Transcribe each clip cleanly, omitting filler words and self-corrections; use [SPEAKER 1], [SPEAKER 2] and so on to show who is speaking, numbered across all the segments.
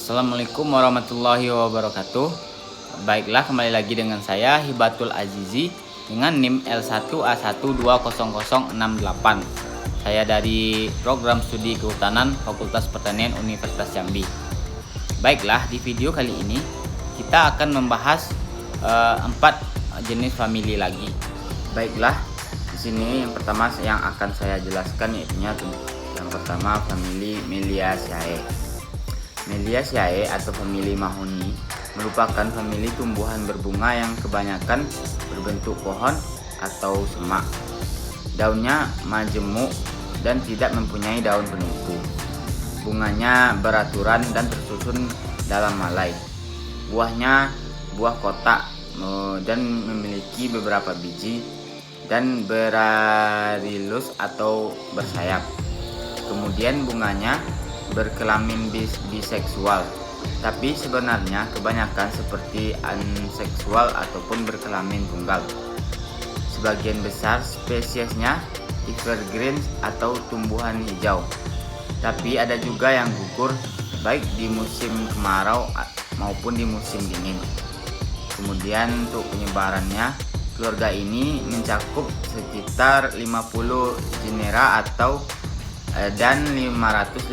[SPEAKER 1] Assalamualaikum warahmatullahi wabarakatuh. Baiklah, kembali lagi dengan saya Hibatul Azizi dengan NIM L1A1200068. Saya dari program studi kehutanan Fakultas Pertanian Universitas Jambi. Baiklah, di video kali ini kita akan membahas 4 jenis famili lagi. Baiklah, di sini yang pertama yang akan saya jelaskan yaitu yang pertama famili Meliaceae. Meliaceae atau famili mahoni merupakan famili tumbuhan berbunga yang kebanyakan berbentuk pohon atau semak. Daunnya majemuk dan tidak mempunyai daun penunggu. Bunganya beraturan dan tersusun dalam malai. Buahnya buah kotak dan memiliki beberapa biji dan berarilus atau bersayap. Kemudian bunganya berkelamin biseksual, tapi sebenarnya kebanyakan seperti anseksual ataupun berkelamin tunggal. Sebagian besar spesiesnya evergreen atau tumbuhan hijau, tapi ada juga yang gugur baik di musim kemarau maupun di musim dingin. Kemudian untuk penyebarannya, keluarga ini mencakup sekitar 50 genera dan 550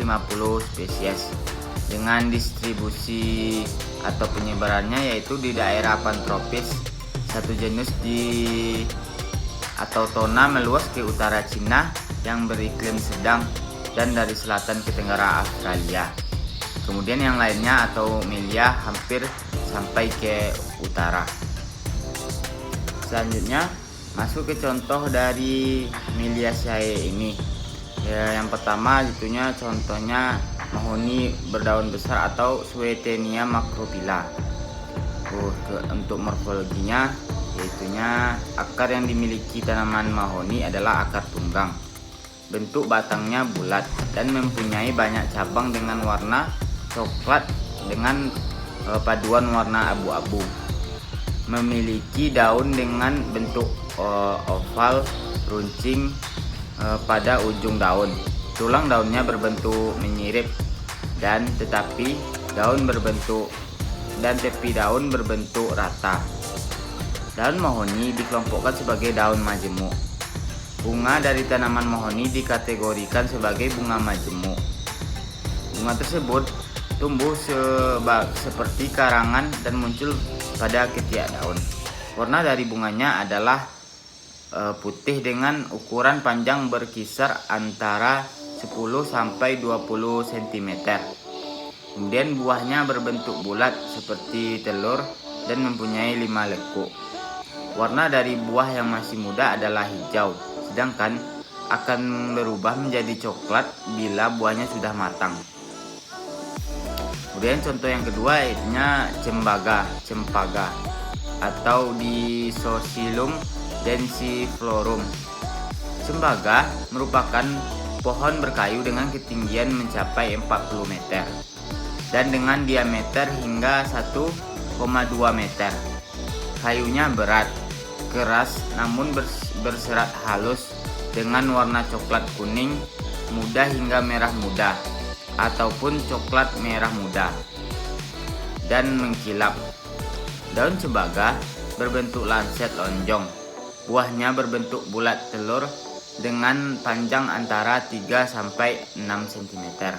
[SPEAKER 1] spesies dengan distribusi atau penyebarannya yaitu di daerah pantropis. Satu genus atau tona meluas ke utara Cina yang beriklim sedang dan dari selatan ke tenggara Australia. Kemudian yang lainnya atau Melia hampir sampai ke utara. Selanjutnya masuk ke contoh dari Meliaceae ini. Ya, yang pertama contohnya mahoni berdaun besar atau Swietenia macrophylla. Untuk morfologinya akar yang dimiliki tanaman mahoni adalah akar tunggang. Bentuk batangnya bulat dan mempunyai banyak cabang dengan warna coklat dengan paduan warna abu-abu. Memiliki daun dengan bentuk oval runcing pada ujung daun. Tulang daunnya berbentuk menyirip dan tepi daun berbentuk rata. Daun mahoni dikelompokkan sebagai daun majemuk. Bunga dari tanaman mahoni dikategorikan sebagai bunga majemuk. Bunga tersebut tumbuh seperti karangan dan muncul pada ketiak daun. Warna dari bunganya adalah putih dengan ukuran panjang berkisar antara 10 sampai 20 cm. Kemudian buahnya berbentuk bulat seperti telur dan mempunyai 5 lekuk. Warna dari buah yang masih muda adalah hijau, sedangkan akan berubah menjadi coklat bila buahnya sudah matang. Kemudian contoh yang kedua yaitu cempaka atau Disocilum densiflorum. Cempaka merupakan pohon berkayu dengan ketinggian mencapai 40 meter dan dengan diameter hingga 1,2 meter. Kayunya berat, keras namun berserat halus dengan warna coklat kuning muda hingga merah muda ataupun coklat merah muda dan mengkilap. Daun cempaka berbentuk lanset lonjong. Buahnya berbentuk bulat telur dengan panjang antara 3 sampai 6 cm.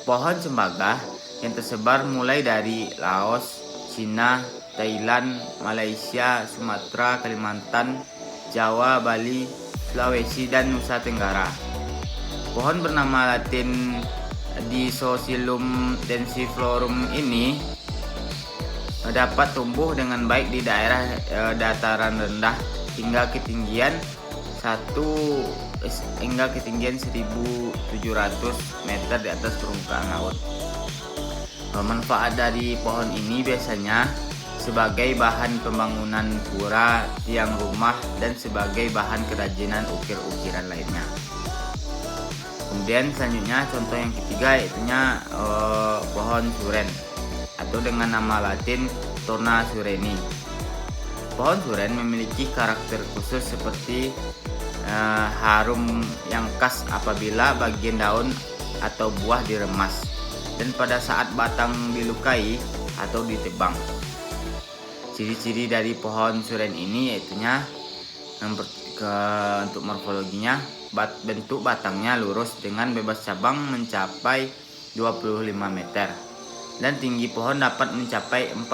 [SPEAKER 1] Pohon cempaka yang tersebar mulai dari Laos, Cina, Thailand, Malaysia, Sumatera, Kalimantan, Jawa, Bali, Sulawesi, dan Nusa Tenggara. Pohon bernama Latin Disocilum densiflorum ini dapat tumbuh dengan baik di daerah dataran rendah hingga ketinggian 1.700 meter di atas permukaan laut. Manfaat dari pohon ini biasanya sebagai bahan pembangunan pura, tiang rumah, dan sebagai bahan kerajinan ukir-ukiran lainnya. Kemudian selanjutnya contoh yang ketiga yaitu pohon suren atau dengan nama latin Thorna sureni. Pohon suren memiliki karakter khusus seperti harum yang khas apabila bagian daun atau buah diremas. dan pada saat batang dilukai atau ditebang. Ciri-ciri dari pohon suren ini yaitunya untuk morfologinya, bentuk batangnya lurus dengan bebas cabang mencapai 25 meter dan tinggi pohon dapat mencapai 40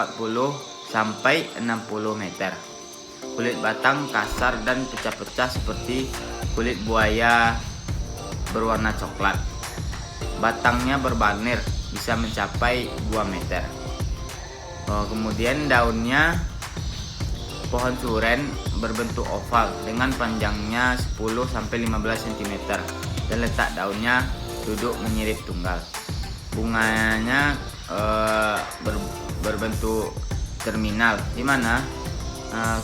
[SPEAKER 1] sampai 60 meter. Kulit batang kasar dan pecah-pecah seperti kulit buaya berwarna coklat. Batangnya berbarnir, bisa mencapai 2 meter. Kemudian daunnya, pohon suren berbentuk oval dengan panjangnya 10 sampai 15 cm dan letak daunnya duduk menyirip tunggal. Bunganya berbentuk terminal, di mana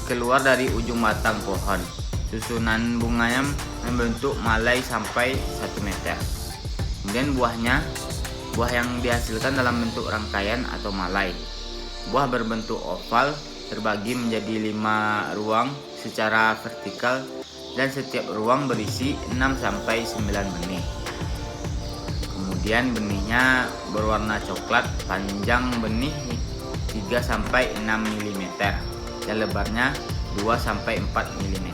[SPEAKER 1] keluar dari ujung batang pohon. Susunan bunganya membentuk malai sampai 1 meter. Kemudian buah yang dihasilkan dalam bentuk rangkaian atau malai. Buah berbentuk oval, terbagi menjadi 5 ruang secara vertikal dan setiap ruang berisi 6 sampai 9 benih. Kemudian benihnya berwarna coklat, panjang benih 3 sampai 6 mm dan lebarnya 2 sampai 4 mm.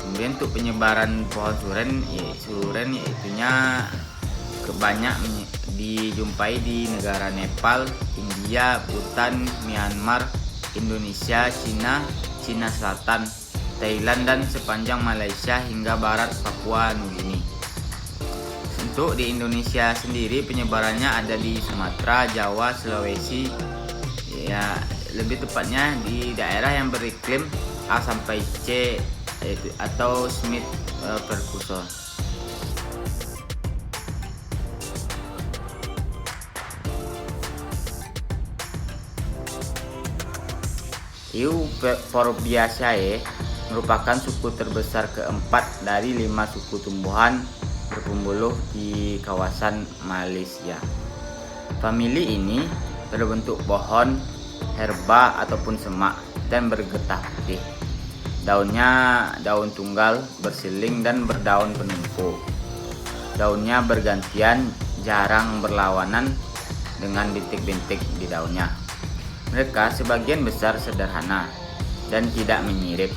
[SPEAKER 1] Kemudian untuk penyebaran pohon suren yaitunya kebanyak dijumpai di negara Nepal, India, Bhutan, Myanmar, Indonesia, Cina Selatan, Thailand dan sepanjang Malaysia hingga barat Papua Nugini. Untuk di Indonesia sendiri penyebarannya ada di Sumatera, Jawa, Sulawesi, ya lebih tepatnya di daerah yang beriklim A sampai C atau Smith perkursor. Euphorbiaceae merupakan suku terbesar keempat dari 5 suku tumbuhan berpembuluh di kawasan Malaysia. Famili ini berbentuk pohon, herba ataupun semak dan bergetah putih. Daunnya daun tunggal, bersiling dan berdaun penumpuk. Daunnya bergantian, jarang berlawanan dengan bintik-bintik di daunnya. Mereka sebagian besar sederhana dan tidak menyirip.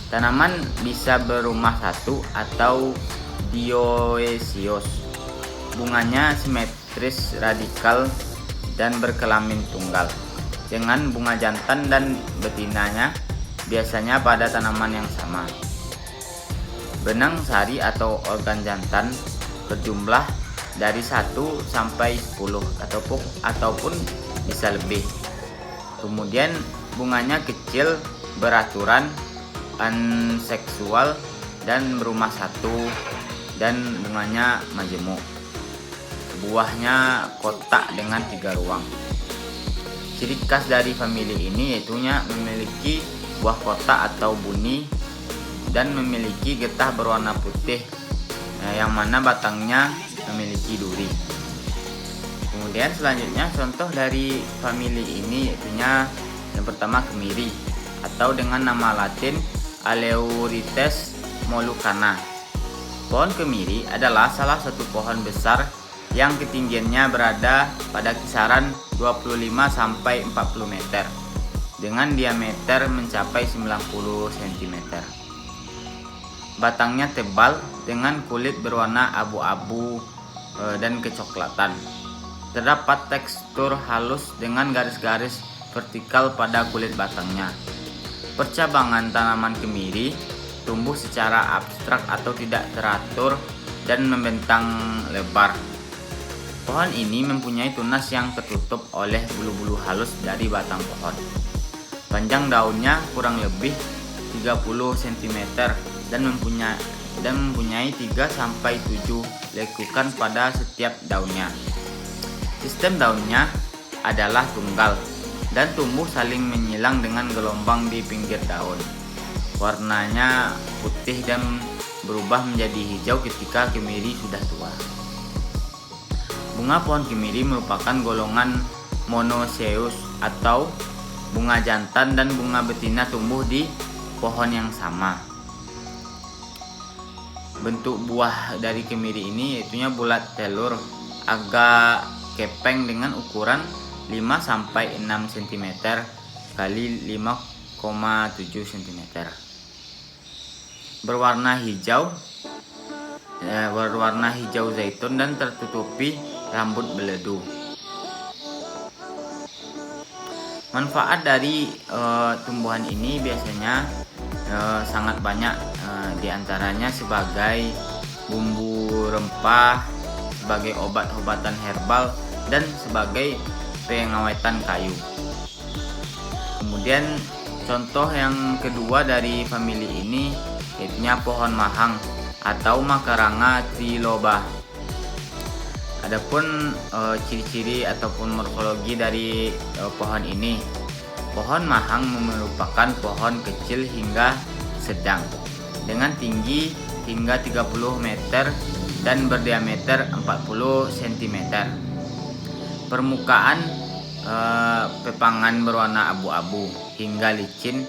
[SPEAKER 1] Tanaman bisa berumah satu atau dioecious. Bunganya simetris radikal dan berkelamin tunggal, dengan bunga jantan dan betinanya biasanya pada tanaman yang sama. Benang sari atau organ jantan berjumlah dari 1 sampai 10 ataupun bisa lebih. Kemudian bunganya kecil, beraturan, anseksual dan berumah satu dan bunganya majemuk. Buahnya kotak dengan 3 ruang. Ciri khas dari famili ini yaitunya memiliki buah kotak atau buni dan memiliki getah berwarna putih yang mana batangnya memiliki duri. Kemudian selanjutnya contoh dari famili ini yaitunya yang pertama kemiri atau dengan nama latin Aleurites molucana. Pohon kemiri adalah salah satu pohon besar yang ketinggiannya berada pada kisaran 25 sampai 40 meter dengan diameter mencapai 90 cm. Batangnya tebal dengan kulit berwarna abu-abu dan kecoklatan. Terdapat tekstur halus dengan garis-garis vertikal pada kulit batangnya. Percabangan tanaman kemiri tumbuh secara abstrak atau tidak teratur dan membentang lebar. Pohon ini mempunyai tunas yang tertutup oleh bulu-bulu halus dari batang pohon. Panjang daunnya kurang lebih 30 cm dan mempunyai 3 sampai 7 lekukan pada setiap daunnya. Sistem daunnya adalah tunggal dan tumbuh saling menyilang dengan gelombang di pinggir daun. Warnanya putih dan berubah menjadi hijau ketika kemiri sudah tua. Bunga pohon kemiri merupakan golongan monoecious atau bunga jantan dan bunga betina tumbuh di pohon yang sama. Bentuk buah dari kemiri ini yaitunya bulat telur agak kepeng dengan ukuran 5-6 cm kali 5,7 cm. Berwarna hijau zaitun dan tertutupi rambut beledu. Manfaat dari tumbuhan ini biasanya sangat banyak, diantaranya sebagai bumbu rempah, sebagai obat-obatan herbal, dan sebagai pengawetan kayu. Kemudian contoh yang kedua dari famili ini yaitu pohon mahang atau Macaranga triloba. Adapun ciri-ciri ataupun morfologi dari pohon ini, pohon mahang merupakan pohon kecil hingga sedang dengan tinggi hingga 30 meter dan berdiameter 40 cm. Permukaan pepangan berwarna abu-abu hingga licin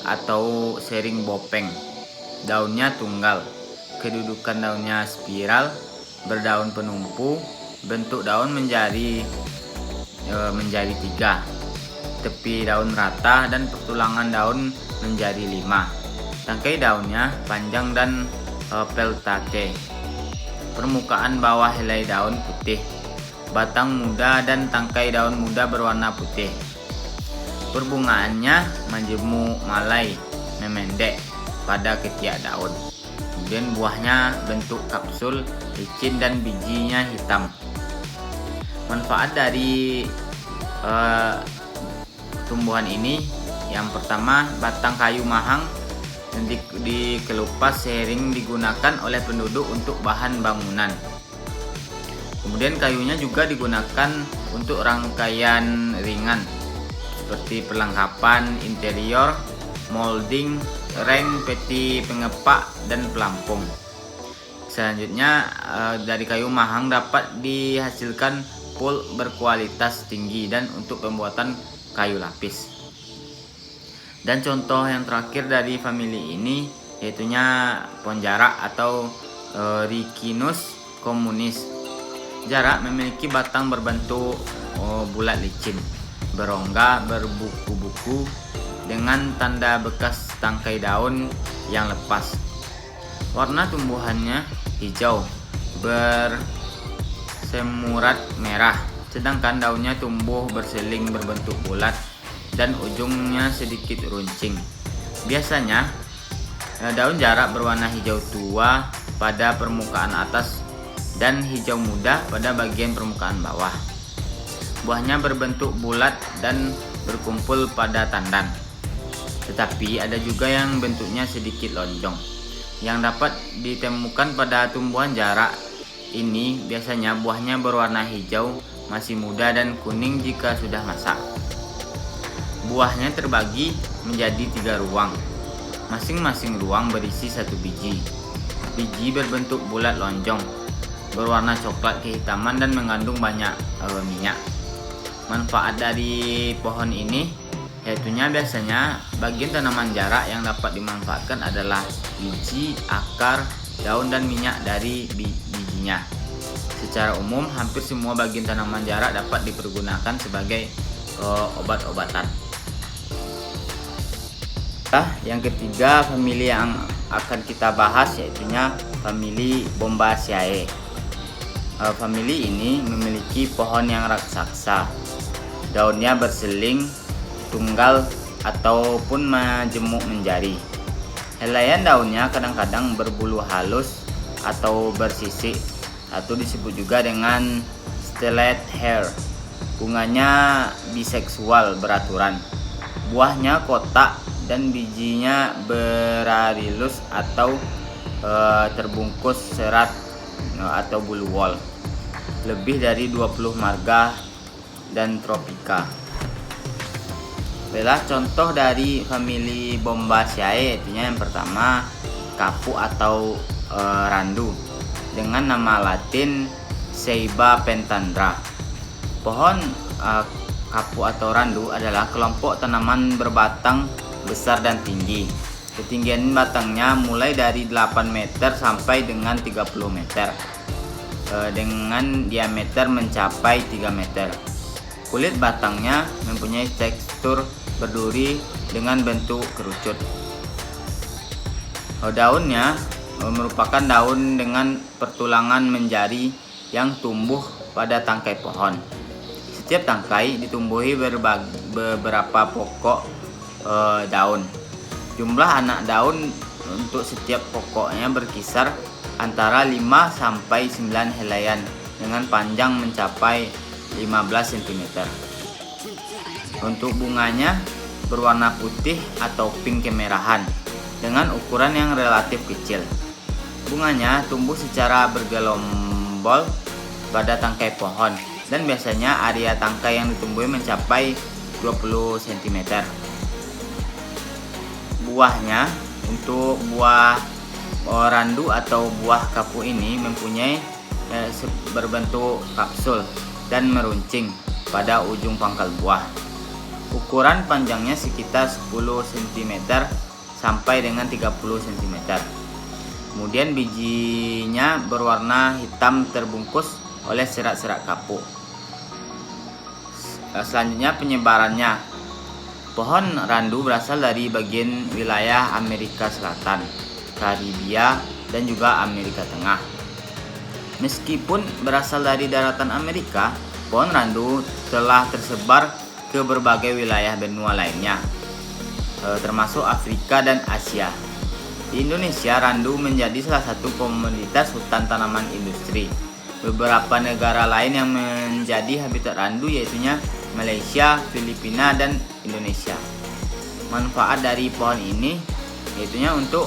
[SPEAKER 1] atau sering bopeng. Daunnya tunggal, kedudukan daunnya spiral, berdaun penumpu, bentuk daun menjadi 3, tepi daun rata dan pertulangan daun menjadi 5. Tangkai daunnya panjang dan peltate. Permukaan bawah helai daun putih, batang muda dan tangkai daun muda berwarna putih. Perbungaannya majemuk malai, memendek pada ketiak daun. Kemudian buahnya bentuk kapsul, licin dan bijinya hitam. Manfaat dari tumbuhan ini, yang pertama, batang kayu mahang dikelupas sering digunakan oleh penduduk untuk bahan bangunan. Kemudian kayunya juga digunakan untuk rangkaian ringan seperti perlengkapan interior, molding, reng, peti pengepak, dan pelampung. Selanjutnya, dari kayu mahang dapat dihasilkan pul berkualitas tinggi dan untuk pembuatan kayu lapis. Dan contoh yang terakhir dari famili ini yaitunya pohon jarak atau Ricinus communis. Jarak memiliki batang berbentuk bulat licin, berongga, berbuku-buku dengan tanda bekas tangkai daun yang lepas. Warna tumbuhannya hijau bersemurat merah, sedangkan daunnya tumbuh berseling berbentuk bulat dan ujungnya sedikit runcing. Biasanya daun jarak berwarna hijau tua pada permukaan atas dan hijau muda pada bagian permukaan bawah. Buahnya berbentuk bulat dan berkumpul pada tandan. Tetapi ada juga yang bentuknya sedikit lonjong. Yang dapat ditemukan pada tumbuhan jarak ini biasanya buahnya berwarna hijau, masih muda, dan kuning jika sudah masak. Buahnya terbagi menjadi 3 ruang. Masing-masing ruang berisi 1 biji. Biji berbentuk bulat lonjong, berwarna coklat kehitaman dan mengandung banyak minyak. Manfaat dari pohon ini yaitunya biasanya bagian tanaman jarak yang dapat dimanfaatkan adalah biji, akar, daun, dan minyak dari bijinya. Secara umum, hampir semua bagian tanaman jarak dapat dipergunakan sebagai obat-obatan. Yang ketiga, famili yang akan kita bahas yaitunya famili Bombaceae. Famili ini memiliki pohon yang raksasa. Daunnya berseling, tunggal ataupun majemuk menjari. Helaian daunnya kadang-kadang berbulu halus atau bersisik, atau disebut juga dengan stellate hair. Bunganya biseksual beraturan. Buahnya kotak dan bijinya berarilus atau terbungkus serat atau bulu wol. Lebih dari 20 marga dan tropika. Adalah contoh dari famili Bombaceae, yaitu yang pertama kapu atau randu dengan nama latin Ceiba pentandra. Pohon kapu atau randu adalah kelompok tanaman berbatang besar dan tinggi. Ketinggian batangnya mulai dari 8 meter sampai dengan 30 meter. dengan diameter mencapai 3 meter. Kulit batangnya mempunyai tekstur berduri dengan bentuk kerucut. Daunnya merupakan daun dengan pertulangan menjari yang tumbuh pada tangkai pohon. Setiap tangkai ditumbuhi beberapa pokok daun. Jumlah anak daun untuk setiap pokoknya berkisar antara 5 sampai 9 helaian dengan panjang mencapai 15 cm. Untuk bunganya berwarna putih atau pink kemerahan dengan ukuran yang relatif kecil. Bunganya tumbuh secara bergelombol pada tangkai pohon dan biasanya area tangkai yang ditumbuhi mencapai 20 cm. Buahnya, untuk buah randu atau buah kapu ini mempunyai berbentuk kapsul dan meruncing pada ujung pangkal buah. Ukuran panjangnya sekitar 10 cm sampai dengan 30 cm. Kemudian bijinya berwarna hitam terbungkus oleh serat-serat kapuk. Selanjutnya penyebarannya. Pohon randu berasal dari bagian wilayah Amerika Selatan, Karibia, dan juga Amerika Tengah. Meskipun berasal dari daratan Amerika, pohon randu telah tersebar ke berbagai wilayah benua lainnya, termasuk Afrika dan Asia. Di Indonesia, randu menjadi salah satu komoditas hutan tanaman industri. Beberapa negara lain yang menjadi habitat randu yaitunya Malaysia, Filipina, dan Indonesia. Manfaat dari pohon ini yaitunya untuk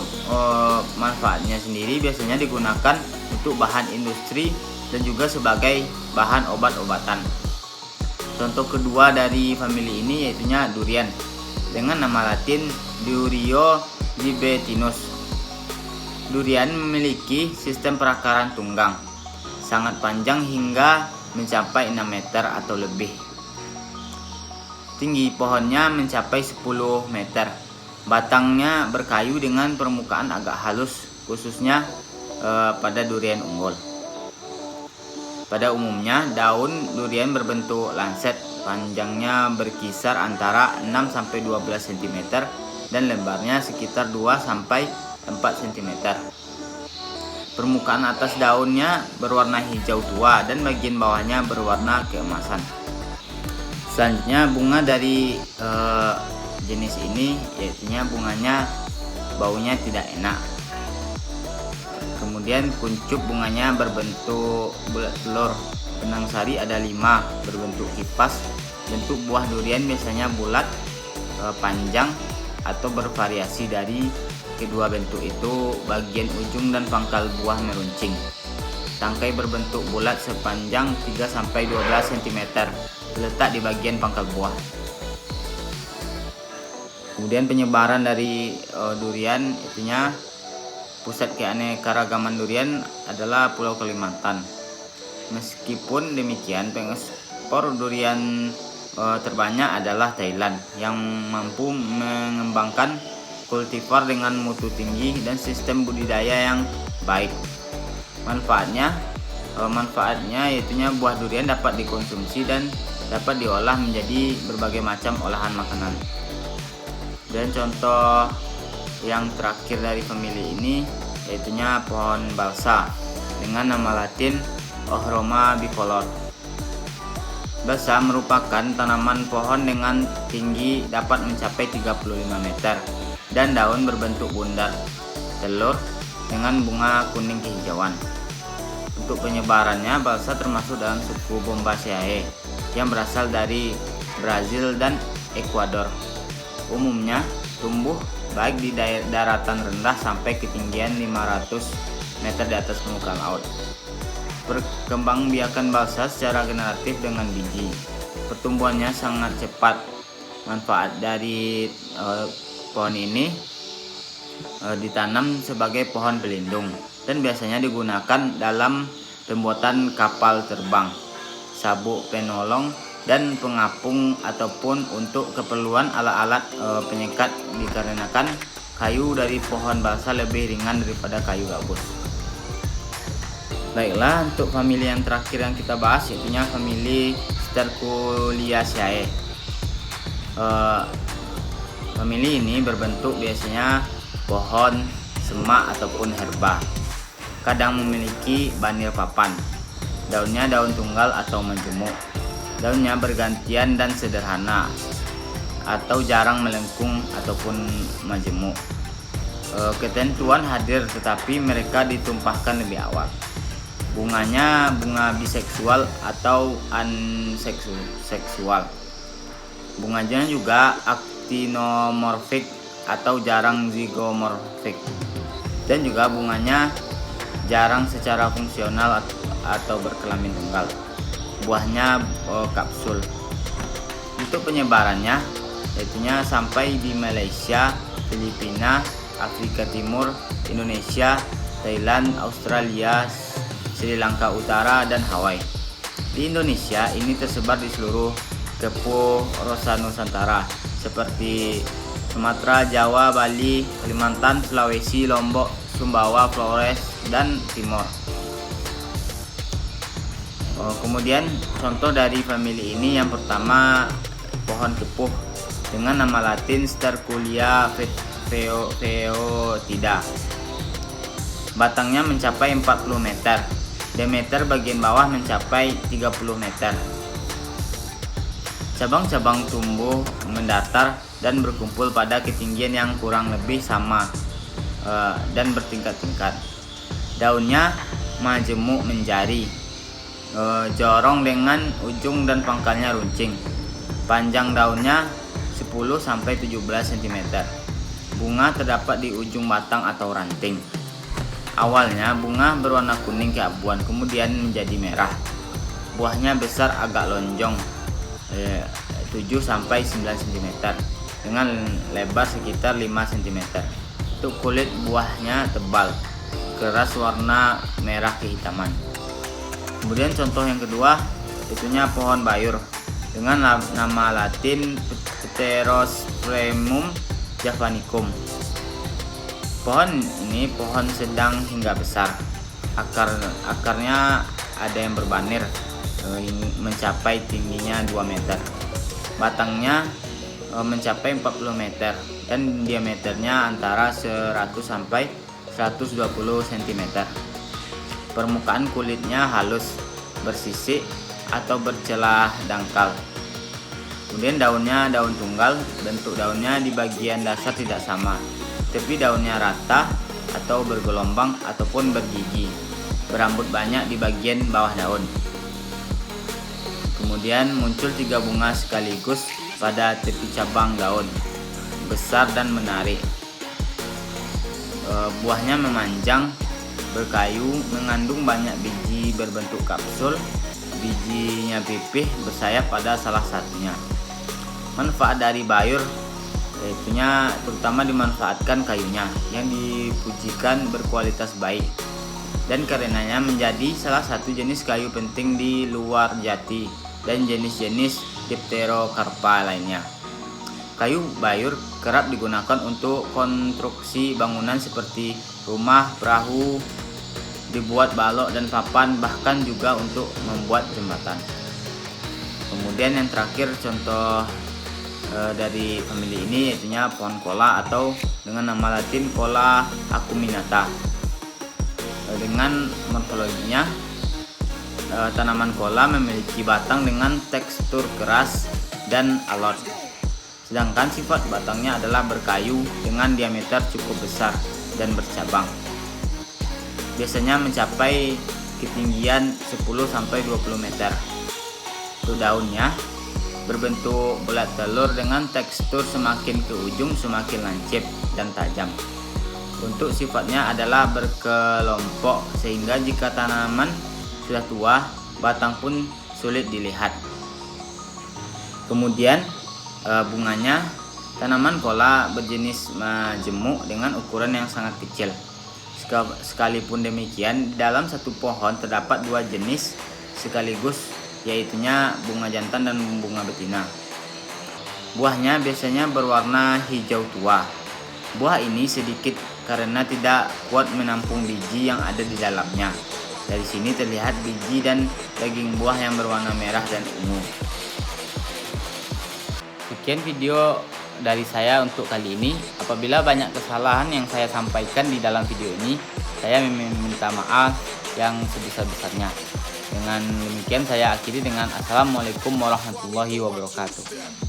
[SPEAKER 1] manfaatnya sendiri biasanya digunakan untuk bahan industri dan juga sebagai bahan obat-obatan. Contoh kedua dari famili ini yaitunya durian dengan nama latin Durio gibetinus. Durian memiliki sistem perakaran tunggang sangat panjang hingga mencapai 6 meter atau lebih. Tinggi pohonnya mencapai 10 meter. Batangnya berkayu dengan permukaan agak halus, khususnya pada durian unggul. Pada umumnya, daun durian berbentuk lanset, panjangnya berkisar antara 6 sampai 12 cm dan lebarnya sekitar 2 sampai 4 cm. Permukaan atas daunnya berwarna hijau tua dan bagian bawahnya berwarna keemasan. Selanjutnya bunga dari jenis ini yaitunya bunganya baunya tidak enak. Kemudian kuncup bunganya berbentuk bulat telur. Benang sari ada 5 berbentuk kipas. Bentuk buah durian biasanya bulat, panjang atau bervariasi dari kedua bentuk itu. Bagian ujung dan pangkal buah meruncing. Tangkai berbentuk bulat sepanjang 3 sampai 12 cm. Letak di bagian pangkal buah. Kemudian penyebaran dari durian itunya pusat keanekaragaman durian adalah Pulau Kalimantan. Meskipun demikian, pengekspor durian terbanyak adalah Thailand yang mampu mengembangkan kultivar dengan mutu tinggi dan sistem budidaya yang baik. Manfaatnya yaitunya buah durian dapat dikonsumsi dan dapat diolah menjadi berbagai macam olahan makanan. Dan contoh yang terakhir dari famili ini yaitunya pohon balsa dengan nama latin Ochroma bicolor. Balsa merupakan tanaman pohon dengan tinggi dapat mencapai 35 meter dan daun berbentuk bundar telur dengan bunga kuning kehijauan. Untuk penyebarannya, balsa termasuk dalam suku Bombaceae yang berasal dari Brazil dan Ekuador. Umumnya tumbuh baik di daratan rendah sampai ketinggian 500 meter di atas permukaan laut. Perkembangbiakan balsa secara generatif dengan biji. Pertumbuhannya sangat cepat. Manfaat dari pohon ini ditanam sebagai pohon pelindung dan biasanya digunakan dalam pembuatan kapal terbang, sabuk penolong, dan pengapung ataupun untuk keperluan alat-alat penyekat dikarenakan kayu dari pohon balsa lebih ringan daripada kayu gabus. Baiklah, untuk famili yang terakhir yang kita bahas yaitu famili Sterculiaceae. Famili ini berbentuk biasanya pohon, semak ataupun herba. Kadang memiliki banir papan. Daunnya daun tunggal atau majemuk. Daunnya bergantian dan sederhana atau jarang melengkung ataupun majemuk. Ketentuan hadir tetapi mereka ditumpahkan lebih awal. Bunganya bunga biseksual atau anseksual. Bunganya juga actinomorfik atau jarang zigomorfik. Dan juga bunganya jarang secara fungsional atau berkelamin tunggal. Buahnya kapsul. Untuk penyebarannya yaitunya sampai di Malaysia, Filipina, Afrika Timur, Indonesia, Thailand, Australia, Sri Lanka Utara, dan Hawaii. Di Indonesia ini tersebar di seluruh Kepulauan Nusantara seperti Sumatera, Jawa, Bali, Kalimantan, Sulawesi, Lombok, Sumbawa, Flores, dan Timor. Kemudian contoh dari famili ini yang pertama pohon kepuh dengan nama latin Sterculia foetida. Batangnya mencapai 40 meter. Diameter bagian bawah mencapai 30 meter. Cabang-cabang tumbuh mendatar dan berkumpul pada ketinggian yang kurang lebih sama dan bertingkat-tingkat. Daunnya majemuk menjari, jorong dengan ujung dan pangkalnya runcing. Panjang daunnya 10-17 cm. Bunga terdapat di ujung batang atau ranting. Awalnya bunga berwarna kuning keabuan, kemudian menjadi merah. Buahnya besar agak lonjong, 7-9 cm, dengan lebar sekitar 5 cm. Untuk kulit buahnya tebal, keras warna merah kehitaman. Kemudian contoh yang kedua itunya pohon bayur dengan nama latin Pterosphaermum javanicum. Pohon ini pohon sedang hingga besar. Akarnya ada yang berbanir mencapai tingginya 2 meter. Batangnya mencapai 40 meter dan diameternya antara 100-120 cm. Permukaan kulitnya halus, bersisik atau bercelah dangkal. Kemudian daunnya daun tunggal. Bentuk daunnya di bagian dasar tidak sama, tapi daunnya rata atau bergelombang ataupun bergigi. Berambut banyak di bagian bawah daun. Kemudian muncul 3 bunga sekaligus pada tepi cabang daun, besar dan menarik. Buahnya memanjang, berkayu, mengandung banyak biji berbentuk kapsul. Bijinya pipih, bersayap pada salah satunya. Manfaat dari bayur yaitunya terutama dimanfaatkan kayunya yang dipujikan berkualitas baik, dan karenanya menjadi salah satu jenis kayu penting di luar jati dan jenis-jenis Dipterocarpa lainnya. Kayu bayur kerap digunakan untuk konstruksi bangunan seperti rumah, perahu, dibuat balok dan papan, bahkan juga untuk membuat jembatan. Kemudian yang terakhir contoh dari famili ini yaitunya pohon kola atau dengan nama latin Kola acuminata. Dengan morfologinya, tanaman kola memiliki batang dengan tekstur keras dan alot, sedangkan sifat batangnya adalah berkayu dengan diameter cukup besar dan bercabang. Biasanya mencapai ketinggian 10-20 meter. Untuk daunnya berbentuk bulat telur dengan tekstur semakin ke ujung semakin lancip dan tajam. Untuk sifatnya adalah berkelompok sehingga jika tanaman sudah tua, batang pun sulit dilihat. Kemudian bunganya, tanaman kola berjenis majemuk dengan ukuran yang sangat kecil. Sekalipun demikian, dalam satu pohon terdapat 2 jenis sekaligus, yaitunya bunga jantan dan bunga betina. Buahnya biasanya berwarna hijau tua. Buah ini sedikit karena tidak kuat menampung biji yang ada di dalamnya. Dari sini terlihat biji dan daging buah yang berwarna merah dan ungu. Sekian video dari saya untuk kali ini. Apabila banyak kesalahan yang saya sampaikan di dalam video ini, saya meminta maaf yang sebesar-besarnya. Dengan demikian saya akhiri dengan Assalamualaikum warahmatullahi wabarakatuh.